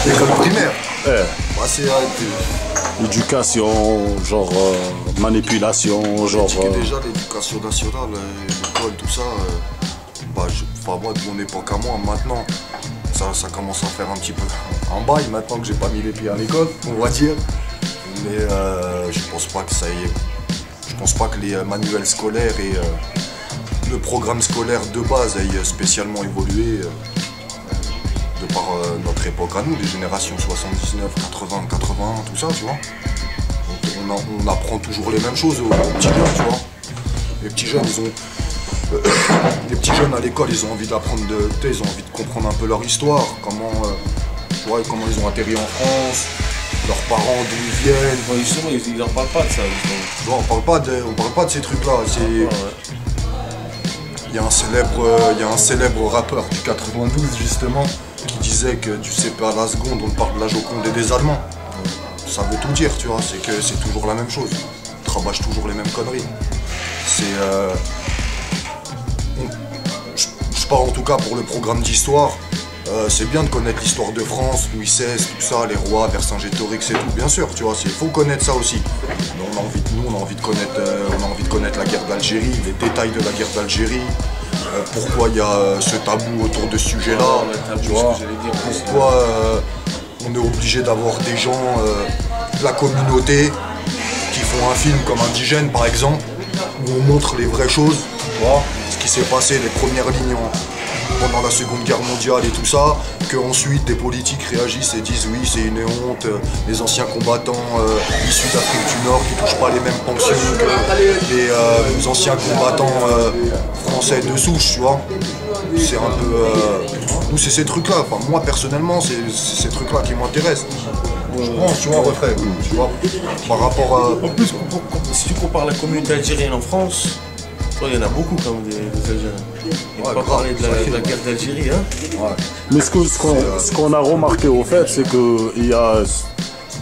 L'école primaire. Eh. Bah, c'est Éducation, genre manipulation, genre. déjà l'éducation nationale, l'école, tout ça. Moi, de mon époque à moi, maintenant, ça commence à faire un petit peu un bail maintenant que j'ai pas mis les pieds à l'école, on va dire. Mais je pense pas que ça y est. Je pense pas que les manuels scolaires et le programme scolaire de base aient spécialement évolué de par notre époque à nous, les générations 79, 80, 81, tout ça, tu vois. On apprend toujours les mêmes choses aux petits jeunes, tu vois. Les petits jeunes, les petits jeunes à l'école, ils ont envie d'apprendre ils ont envie de comprendre un peu leur histoire, comment ils ont atterri en France, leurs parents, d'où ils viennent. Bon, justement, ils en parlent pas de ça. On parle pas de ces trucs-là. Il y a un célèbre rappeur du 92 justement qui disait que du CP à la seconde, on parle de la Joconde et des Allemands. Ça veut tout dire, tu vois, c'est que c'est toujours la même chose. On rabâche toujours les mêmes conneries. Je parle en tout cas pour le programme d'histoire. C'est bien de connaître l'histoire de France, Louis XVI, tout ça, les rois, Vercingétorix et tout, bien sûr, tu vois, il faut connaître ça aussi. Mais on a envie de connaître la guerre d'Algérie, les détails de la guerre d'Algérie, pourquoi il y a ce tabou autour de ce sujet-là, tu vois, pourquoi on est obligé d'avoir des gens de la communauté qui font un film comme Indigène par exemple, où on montre les vraies choses, tu vois, ce qui s'est passé, les premières lignes pendant la Seconde Guerre mondiale et tout ça, qu'ensuite des politiques réagissent et disent oui c'est une honte, les anciens combattants issus d'Afrique du Nord qui touchent pas les mêmes pensions que les anciens combattants français de souche, tu vois. C'est un peu... nous c'est ces trucs là, enfin moi personnellement c'est ces trucs là qui m'intéressent. Je pense, tu vois, refait, tu vois, par rapport à... En plus, si tu compares la communauté algérienne en France, il y en a beaucoup quand même des Algériens. On va pas parler de la guerre d'Algérie, hein. Ouais. Mais ce qu'on a remarqué au fait, c'est qu'il y a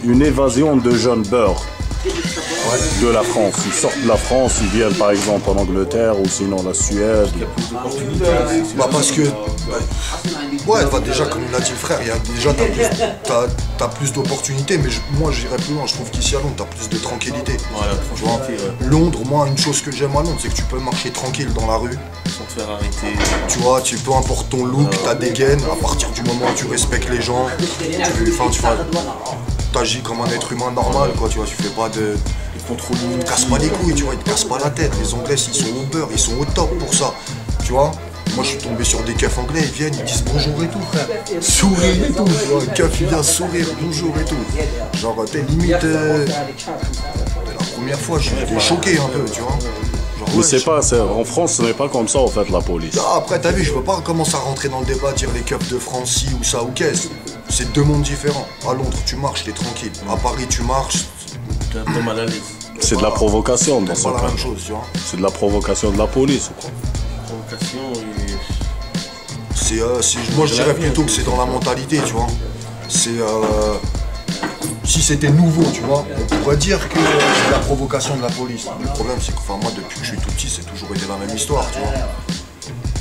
une évasion de jeunes beurs de la France. Ils sortent de la France, ils viennent par exemple en Angleterre ou sinon la Suède. Il y a plus d'opportunités. Parce que... déjà comme l'a dit le frère, t'as plus d'opportunités, mais moi j'irais plus loin, je trouve qu'ici à Londres t'as plus de tranquillité. Voilà, tu vois, Londres, moi une chose que j'aime à Londres, c'est que tu peux marcher tranquille dans la rue. Sans te faire arrêter. Tu vois, peu importe ton look, ta dégaine, à partir du moment où tu respectes les gens, t'agis comme un être humain normal, quoi, tu vois, tu fais pas de... Ils te cassent pas les couilles, tu vois, ils te cassent pas la tête. Les Anglais, ils sont au beurre, ils sont au top pour ça, tu vois. Moi je suis tombé sur des keufs anglais, ils viennent, ils disent bonjour et tout, frère. Sourire et tout, tu vois, un keuf il vient sourire, bonjour et tout. Genre t'es limite... la première fois, j'étais choqué un peu, tu vois. Genre, Mais c'est pas, en France, ce n'est pas comme ça en fait la police. Après t'as vu, je veux pas commencer à rentrer dans le débat, dire les keufs de France, si ou ça ou qu'est-ce. C'est deux mondes différents. À Londres tu marches, t'es tranquille. À Paris tu marches. T'es un peu mal à l'aise. C'est de la provocation dans ce cas. C'est pas la même cas. chose, tu vois. C'est de la provocation de la police ou quoi. Provocation et... moi je dirais plutôt que c'est dans la mentalité, tu vois. Si c'était nouveau, tu vois, on pourrait dire que c'est la provocation de la police. Le problème c'est que moi depuis que je suis tout petit, c'est toujours été la même histoire, tu vois.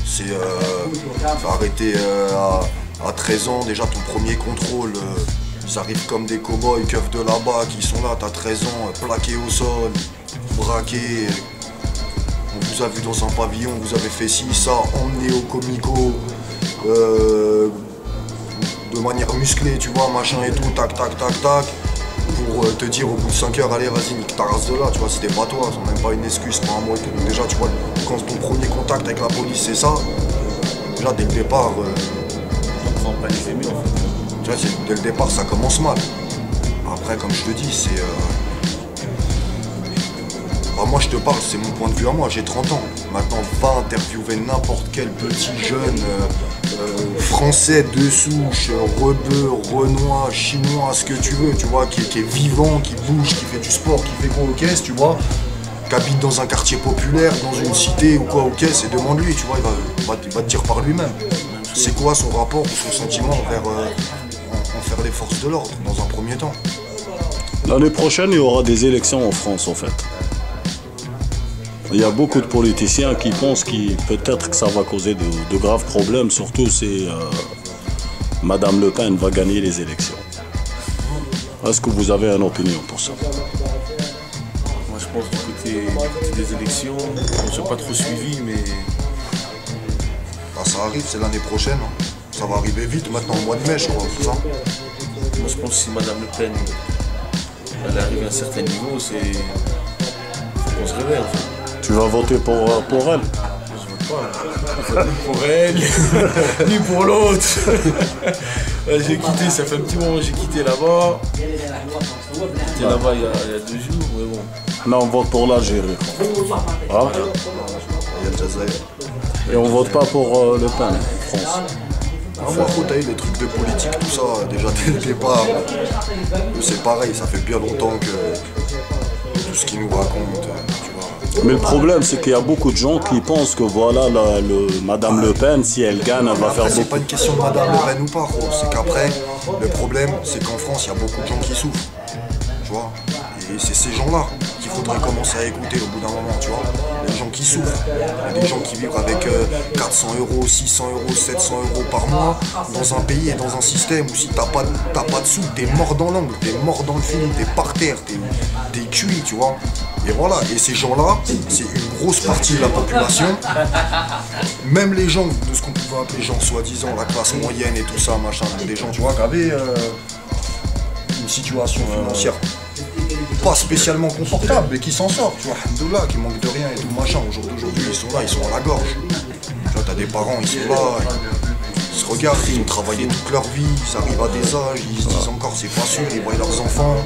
C'est arrêter à 13 ans, déjà ton premier contrôle, ils arrivent comme des cow-boys, keufs de là-bas qui sont là, t'as 13 ans, plaqués au sol, braqués. On vous a vu dans un pavillon, vous avez fait ci, ça, emmené au comico, de manière musclée, tu vois, machin et tout, tac, tac, tac, tac, pour te dire au bout de 5 heures, allez, vas-y, nique ta race de là, tu vois, c'était pas toi, c'est même pas une excuse, pas un mot et tout. Donc déjà, tu vois, quand ton premier contact avec la police, c'est ça, déjà, dès le départ, on prend pas les aimer, en fait. Tu vois, dès le départ, ça commence mal. Après, comme je te dis, c'est... moi je te parle, c'est mon point de vue à moi, j'ai 30 ans. Maintenant, va interviewer n'importe quel petit jeune français de souche, rebeu, renois, chinois, ce que tu veux, tu vois, qui est vivant, qui bouge, qui fait du sport, qui fait quoi aux caisses, tu vois, qui habite dans un quartier populaire, dans une cité ou quoi aux caisses, et demande-lui, tu vois, il va te dire par lui-même. C'est quoi son rapport ou son sentiment envers les forces de l'ordre, dans un premier temps. L'année prochaine, il y aura des élections en France, en fait. Il y a beaucoup de politiciens qui pensent peut-être que ça va causer de graves problèmes, surtout c'est Madame Le Pen va gagner les élections. Est-ce que vous avez une opinion pour ça? Moi je pense du côté des élections, je n'ai pas trop suivi, mais... Bah, ça arrive, c'est l'année prochaine. Hein. Ça va arriver vite, maintenant au mois de mai, je crois, c'est ça? Moi je pense que si Madame Le Pen elle arrive à un certain niveau, c'est... faut qu'on se réveille en fait. Tu vas voter pour elle? Je vote pas, ni pour elle, ni pour l'autre. J'ai quitté, ça fait un petit moment que j'ai quitté là-bas. J'étais là-bas il y a 2 jours, mais bon. Non, on vote pour l'Algérie. Ah? Il y a le Jazaïr. Et on vote pas pour Le Pen, France. Ah, moi, t'as eu les trucs de politique, tout ça, déjà dès le départ, c'est pareil, ça fait bien longtemps que tout ce qu'ils nous racontent, tu vois. Mais le problème, c'est qu'il y a beaucoup de gens qui pensent que voilà, Madame Le Pen, si elle gagne, elle va faire C'est beaucoup. pas une question de Madame Le Pen ou pas, gros. C'est qu'après, le problème, c'est qu'en France, il y a beaucoup de gens qui souffrent, tu vois. Et c'est ces gens-là qu'il faudrait commencer à écouter au bout d'un moment, tu vois. Les gens qui souffrent, il y a des gens qui vivent avec 400 euros, 600 euros, 700 euros par mois dans un pays et dans un système où si t'as pas de sous, t'es mort dans l'angle, t'es mort dans le film, t'es par terre, t'es cuit, tu vois. Et voilà, et ces gens-là, c'est une grosse partie de la population. Même les gens de ce qu'on pouvait appeler gens soi-disant la classe moyenne et tout ça, machin, des gens, tu vois, qui avaient une situation financière pas spécialement confortable, mais qui s'en sortent, tu vois, alhamdoulilah, qui manquent de rien et tout machin. Au jour d'aujourd'hui, ils sont là, ils sont à la gorge. Tu vois, t'as des parents, ils sont là, ils se regardent, ils ont travaillé toute leur vie, ils arrivent à des âges, ils se disent encore c'est pas sûr, ils voient leurs enfants.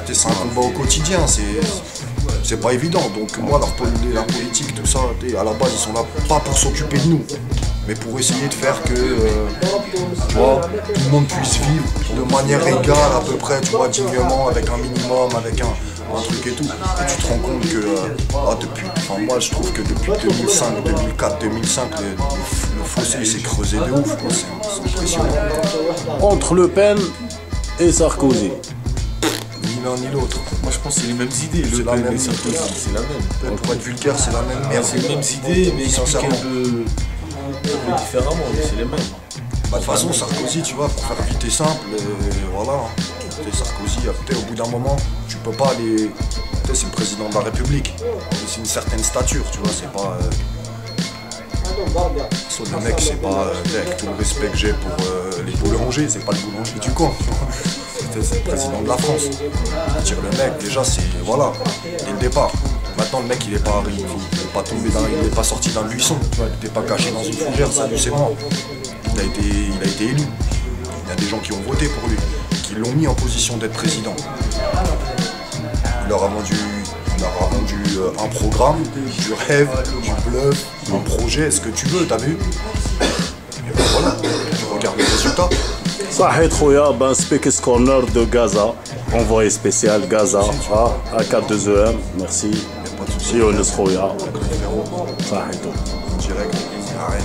C'est un combat au quotidien, c'est pas évident. Donc moi, la politique, tout ça, à la base, ils sont là pas pour s'occuper de nous, mais pour essayer de faire que tu vois, tout le monde puisse vivre de manière égale à peu près, tu vois, dignement, avec un minimum, avec un truc et tout. Et tu te rends compte que moi je trouve que depuis 2005, 2004, 2005, le fossé s'est creusé de ouf, quoi. C'est impressionnant. Entre Le Pen et Sarkozy. Ni l'un ni l'autre. Moi je pense que c'est les mêmes idées, C'est Le la Pen même et Sarkozy, idée. c'est la même. Pour être vulgaire, c'est la même merde. C'est les mêmes idées, mais expliquées Sincèrement. un peu différemment, mais c'est les mêmes. Bah, de toute façon, Sarkozy, tu vois, pour faire vite et simple, voilà. Sarkozy, au bout d'un moment, tu peux pas aller. C'est le président de la République. C'est une certaine stature, tu vois, c'est pas. Le mec, c'est pas. Avec tout le respect que j'ai pour les boulangers, c'est pas le boulanger du coin, tu vois. C'est le président de la France. Dire le mec, déjà, c'est. Voilà, dès le départ. Maintenant, le mec, il est pas tombé il est pas sorti d'un buisson, tu vois, il était pas caché dans une fougère, ça, lui, c'est mort. Il a été élu. Il y a des gens qui ont voté pour lui, qui l'ont mis en position d'être président. Il leur a vendu un programme, du rêve, du bluff, un projet, ce que tu veux, t'as vu? Et ben voilà, tu regardes les résultats. Sahid Khoya, ben Speakers Corner de Gaza, envoyé spécial Gaza, à 42EM, merci. Pas de soucis. Si on le Khoya, Frérot, Sahid. en direct, arrête.